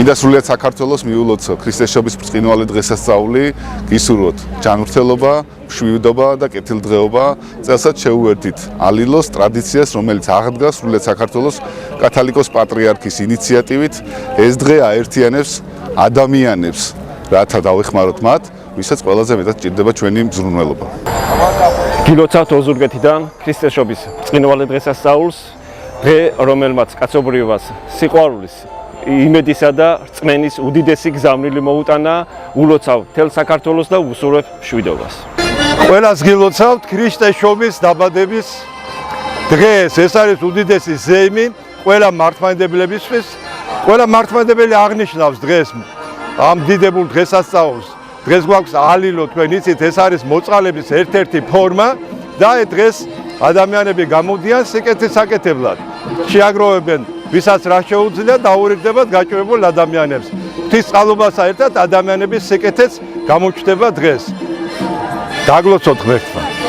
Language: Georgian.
მინდა სრულიად საქართველოს მიულოცო ქრისტესშობის ბრწყინვალე დღესასწაული, გისურვოთ ჯანმრთელობა, მშვიდობა და კეთილდღეობა, წელსაც შეუერთდით ალილოს ტრადიციას, რომელიც აღდგა სრულიად საქართველოს კათოლიკოს პატრიარქის ინიციატივით. ეს დღე აერთიანებს ადამიანებს, რათა დავეხმაროთ მათ, ვისაც ყველაზე მეტად ჭირდება ჩვენი მზრუნველობა. გილოცავთ ოზურგეთიდან ქრისტესშობის ბრწყინვალე დღესასწაულს, დღე, რომელმაც კაცობრიობას სიყვარულის იმედისა და რწმენის უდიდესი გზავნილი მოუტანა, ულოცავ მთელ საქართველოს და უსურვებ მშვიდობას. ყველას გილოცავთ ქრისტესშობის დაბადების დღეს. ეს არის უდიდესი ზეიმი ყველა მართლმადიდებლებისთვის. ყველა მართლმადიდებელი აღნიშნავს დღეს ამ დიდებულ დღესასწაულს. დღეს გვაქვს ალილო, თქვენ იცით, ეს არის მოწყალების ერთ-ერთი ფორმა და დღეს ადამიანები გამოდიან სიკეთის საკეთებლად. შეაგროვებენ ვისაც რა შეუძლია დაურიგდებათ გაჭირებულ ადამიანებს. ღვთისწყალობასთან ერთად ადამიანების სიკეთეც გამოჩნდება დღეს. დაგლოცოთ ღმერთმა.